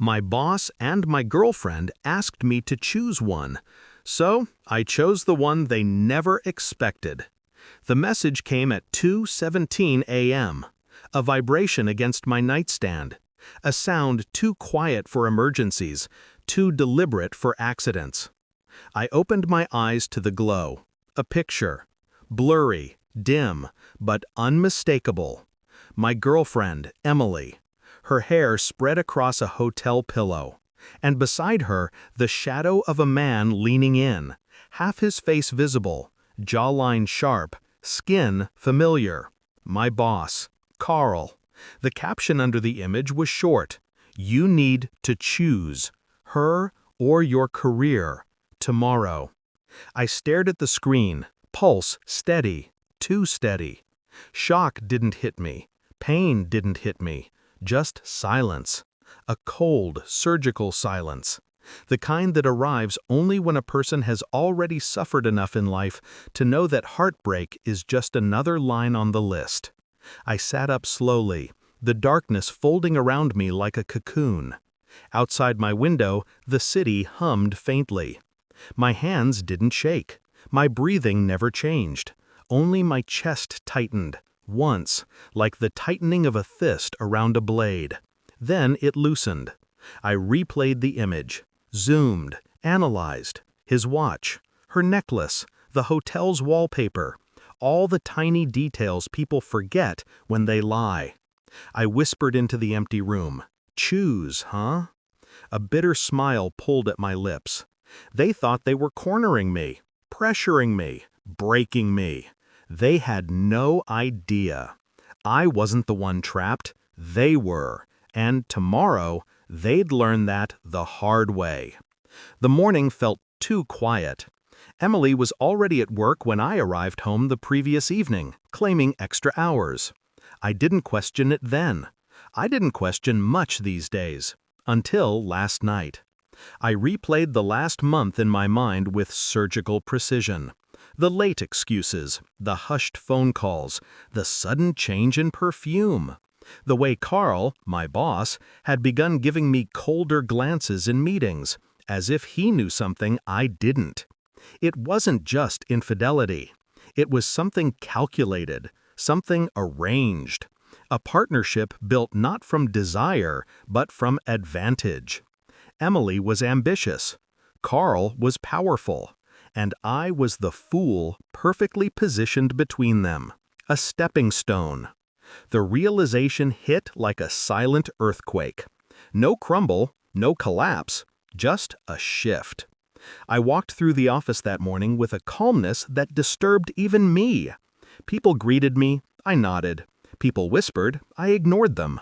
My boss and my girlfriend asked me to choose one, so I chose the one they never expected. The message came at 2:17 a.m., a vibration against my nightstand, a sound too quiet for emergencies, too deliberate for accidents. I opened my eyes to the glow, a picture, blurry, dim, but unmistakable. My girlfriend, Emily. Her hair spread across a hotel pillow, and beside her, the shadow of a man leaning in, half his face visible, jawline sharp, skin familiar. My boss, Carl. The caption under the image was short: "You need to choose, her or your career, tomorrow." I stared at the screen, pulse steady, too steady. Shock didn't hit me, pain didn't hit me. Just silence. A cold, surgical silence. The kind that arrives only when a person has already suffered enough in life to know that heartbreak is just another line on the list. I sat up slowly, the darkness folding around me like a cocoon. Outside my window, the city hummed faintly. My hands didn't shake. My breathing never changed. Only my chest tightened. Once, like the tightening of a fist around a blade. Then it loosened. I replayed the image, zoomed, analyzed. His watch, her necklace, the hotel's wallpaper, all the tiny details people forget when they lie. I whispered into the empty room, "Choose, huh?" A bitter smile pulled at my lips. They thought they were cornering me, pressuring me, breaking me. They had no idea. I wasn't the one trapped, they were, and tomorrow they'd learn that the hard way. The morning felt too quiet. Emily was already at work when I arrived home the previous evening, claiming extra hours. I didn't question it then. I didn't question much these days, until last night. I replayed the last month in my mind with surgical precision. The late excuses, the hushed phone calls, the sudden change in perfume. The way Carl, my boss, had begun giving me colder glances in meetings, as if he knew something I didn't. It wasn't just infidelity. It was something calculated, something arranged. A partnership built not from desire, but from advantage. Emily was ambitious. Carl was powerful. And I was the fool perfectly positioned between them, a stepping stone. The realization hit like a silent earthquake. No crumble, no collapse, just a shift. I walked through the office that morning with a calmness that disturbed even me. People greeted me, I nodded. People whispered, I ignored them.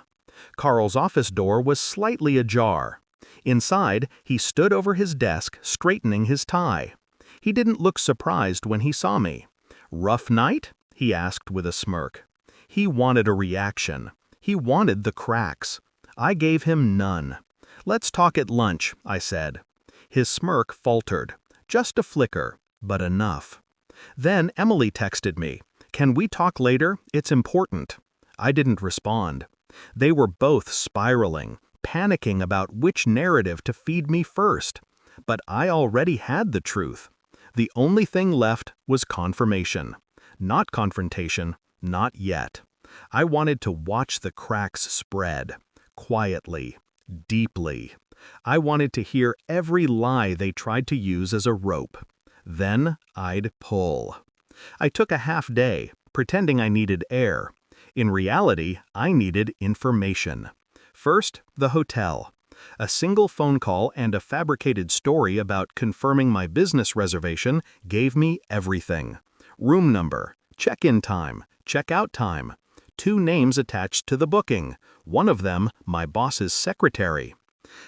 Carl's office door was slightly ajar. Inside, he stood over his desk, straightening his tie. He didn't look surprised when he saw me. "Rough night?" he asked with a smirk. He wanted a reaction. He wanted the cracks. I gave him none. "Let's talk at lunch," I said. His smirk faltered. Just a flicker, but enough. Then Emily texted me, "Can we talk later? It's important." I didn't respond. They were both spiraling, panicking about which narrative to feed me first. But I already had the truth. The only thing left was confirmation. Not confrontation, not yet. I wanted to watch the cracks spread. Quietly, deeply. I wanted to hear every lie they tried to use as a rope. Then I'd pull. I took a half day, pretending I needed air. In reality, I needed information. First, the hotel. A single phone call and a fabricated story about confirming my business reservation gave me everything. Room number, check-in time, check-out time. 2 names attached to the booking, one of them my boss's secretary.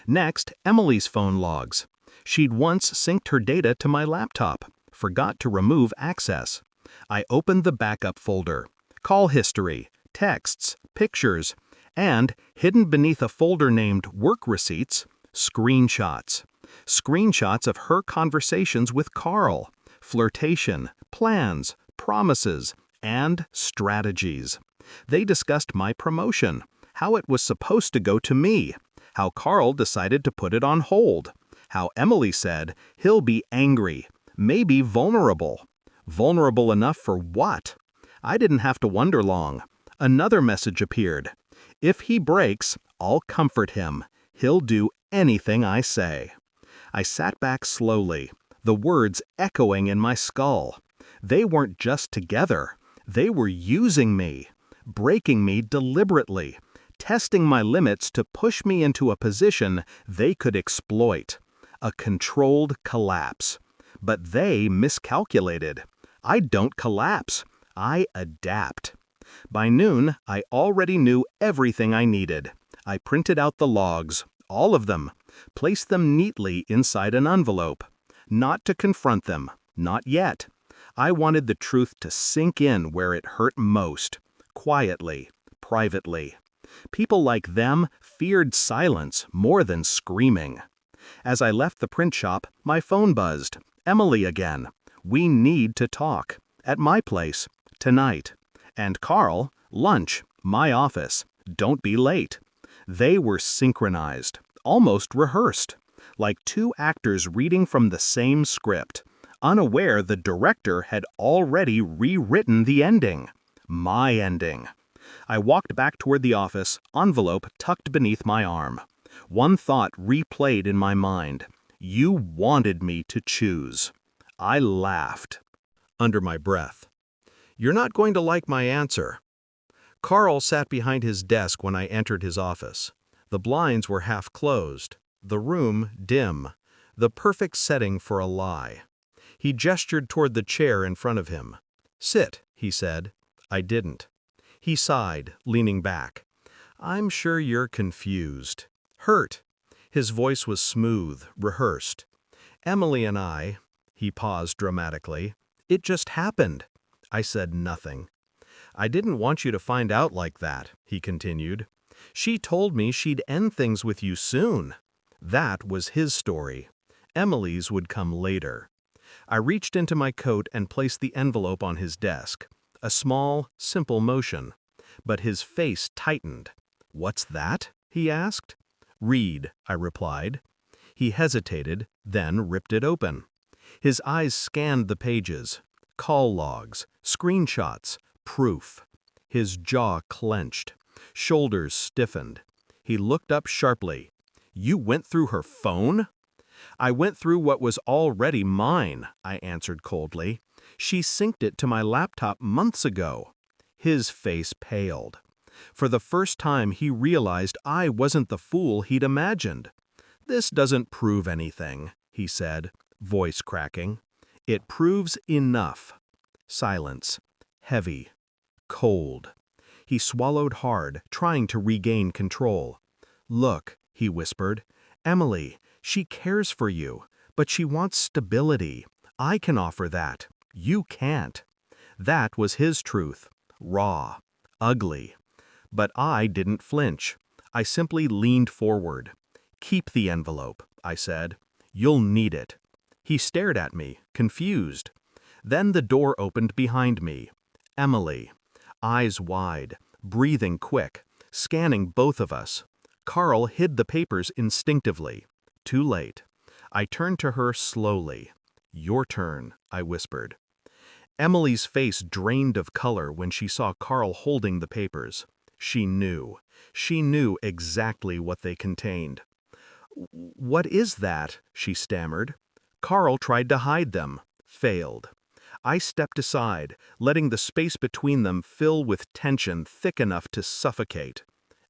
Next, Emily's phone logs. She'd once synced her data to my laptop, forgot to remove access. I opened the backup folder. Call history, texts, pictures, and, hidden beneath a folder named Work Receipts, screenshots. Screenshots of her conversations with Carl, flirtation, plans, promises, and strategies. They discussed my promotion, how it was supposed to go to me, how Carl decided to put it on hold, how Emily said he'll be angry, maybe vulnerable. Vulnerable enough for what? I didn't have to wonder long. Another message appeared. If he breaks, I'll comfort him. He'll do anything I say. I sat back slowly, the words echoing in my skull. They weren't just together. They were using me, breaking me deliberately, testing my limits to push me into a position they could exploit. A controlled collapse. But they miscalculated. I don't collapse. I adapt. By noon, I already knew everything I needed. I printed out the logs, all of them, placed them neatly inside an envelope. Not to confront them, not yet. I wanted the truth to sink in where it hurt most, quietly, privately. People like them feared silence more than screaming. As I left the print shop, my phone buzzed. Emily again. We need to talk. At my place. Tonight. And Carl, lunch, my office. Don't be late. They were synchronized, almost rehearsed, like two actors reading from the same script, unaware the director had already rewritten the ending. My ending. I walked back toward the office, envelope tucked beneath my arm. One thought replayed in my mind. You wanted me to choose. I laughed. Under my breath. You're not going to like my answer. Carl sat behind his desk when I entered his office. The blinds were half closed, the room dim, the perfect setting for a lie. He gestured toward the chair in front of him. Sit, he said. I didn't. He sighed, leaning back. I'm sure you're confused. Hurt. His voice was smooth, rehearsed. Emily and I, he paused dramatically. It just happened. I said nothing. I didn't want you to find out like that, he continued. She told me she'd end things with you soon. That was his story. Emily's would come later. I reached into my coat and placed the envelope on his desk. A small, simple motion. But his face tightened. What's that? He asked. Read, I replied. He hesitated, then ripped it open. His eyes scanned the pages. Call logs, screenshots, proof. His jaw clenched. Shoulders stiffened. He looked up sharply. You went through her phone? I went through what was already mine, I answered coldly. She synced it to my laptop months ago. His face paled. For the first time he realized I wasn't the fool he'd imagined. This doesn't prove anything, he said, voice cracking. It proves enough. Silence. Heavy. Cold. He swallowed hard, trying to regain control. Look, he whispered. Emily, she cares for you, but she wants stability. I can offer that. You can't. That was his truth. Raw. Ugly. But I didn't flinch. I simply leaned forward. Keep the envelope, I said. You'll need it. He stared at me, confused. Then the door opened behind me. Emily. Eyes wide, breathing quick, scanning both of us. Carl hid the papers instinctively. Too late. I turned to her slowly. Your turn, I whispered. Emily's face drained of color when she saw Carl holding the papers. She knew. She knew exactly what they contained. What is that? She stammered. Carl tried to hide them. Failed. I stepped aside, letting the space between them fill with tension thick enough to suffocate.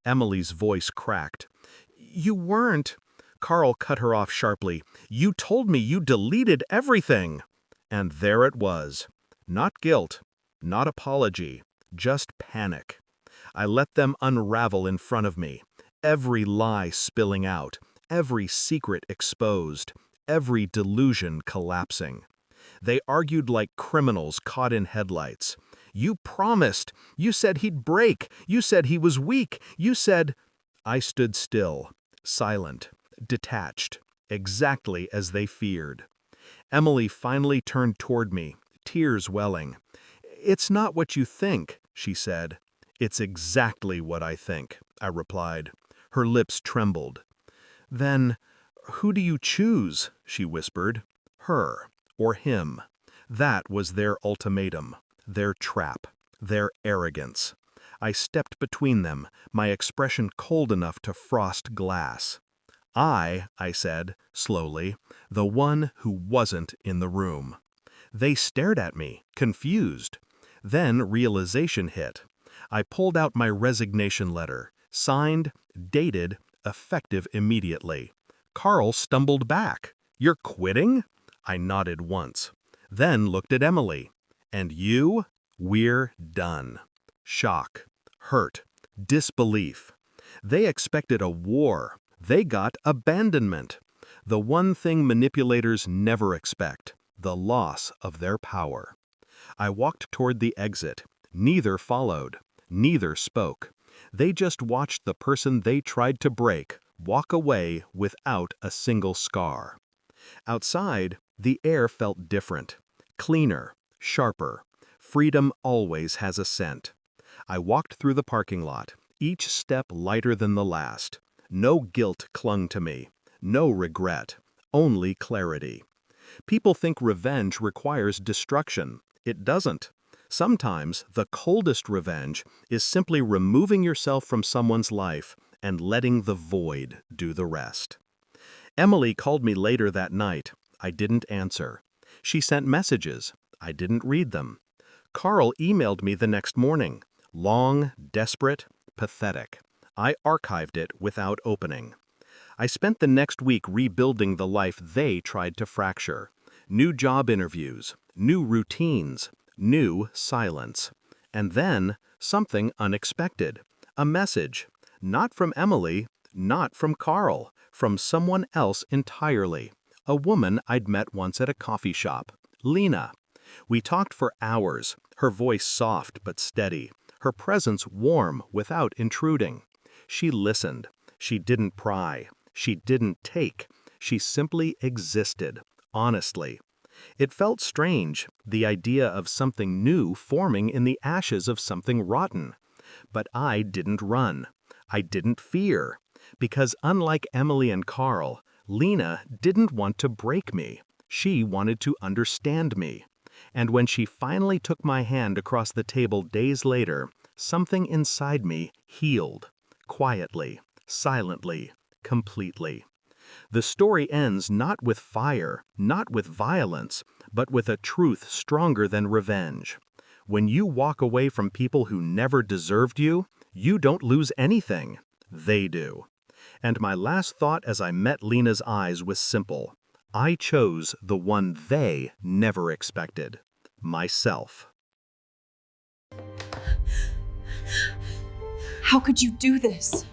Emily's voice cracked. You weren't. Carl cut her off sharply. You told me you deleted everything. And there it was. Not guilt, not apology, just panic. I let them unravel in front of me, every lie spilling out, every secret exposed, every delusion collapsing. They argued like criminals caught in headlights. You promised. You said he'd break. You said he was weak. You said... I stood still, silent, detached, exactly as they feared. Emily finally turned toward me, tears welling. It's not what you think, she said. It's exactly what I think, I replied. Her lips trembled. Then, who do you choose? She whispered. Her or him. That was their ultimatum, their trap, their arrogance. I stepped between them, my expression cold enough to frost glass. I said, slowly, the one who wasn't in the room. They stared at me, confused. Then realization hit. I pulled out my resignation letter, signed, dated, effective immediately. Carl stumbled back. You're quitting? I nodded once. Then looked at Emily. And you? We're done. Shock, hurt, disbelief. They expected a war. They got abandonment. The one thing manipulators never expect, the loss of their power. I walked toward the exit. Neither followed. Neither spoke. They just watched the person they tried to break walk away without a single scar. Outside, the air felt different. Cleaner, sharper. Freedom always has a scent. I walked through the parking lot, each step lighter than the last. No guilt clung to me. No regret. Only clarity. People think revenge requires destruction. It doesn't. Sometimes the coldest revenge is simply removing yourself from someone's life and letting the void do the rest. Emily called me later that night. I didn't answer. She sent messages. I didn't read them. Carl emailed me the next morning. Long, desperate, pathetic. I archived it without opening. I spent the next week rebuilding the life they tried to fracture. New job interviews, new routines, new silence. And then, something unexpected. A message. Not from Emily, not from Carl, from someone else entirely. A woman I'd met once at a coffee shop. Lena. We talked for hours, her voice soft but steady, her presence warm without intruding. She listened. She didn't pry. She didn't take. She simply existed, honestly. It felt strange, the idea of something new forming in the ashes of something rotten. But I didn't run. I didn't fear. Because unlike Emily and Carl, Lena didn't want to break me. She wanted to understand me. And when she finally took my hand across the table days later, something inside me healed. Quietly, silently, completely. The story ends not with fire, not with violence, but with a truth stronger than revenge. When you walk away from people who never deserved you, you don't lose anything. They do. And my last thought as I met Lena's eyes was simple. I chose the one they never expected. Myself. How could you do this?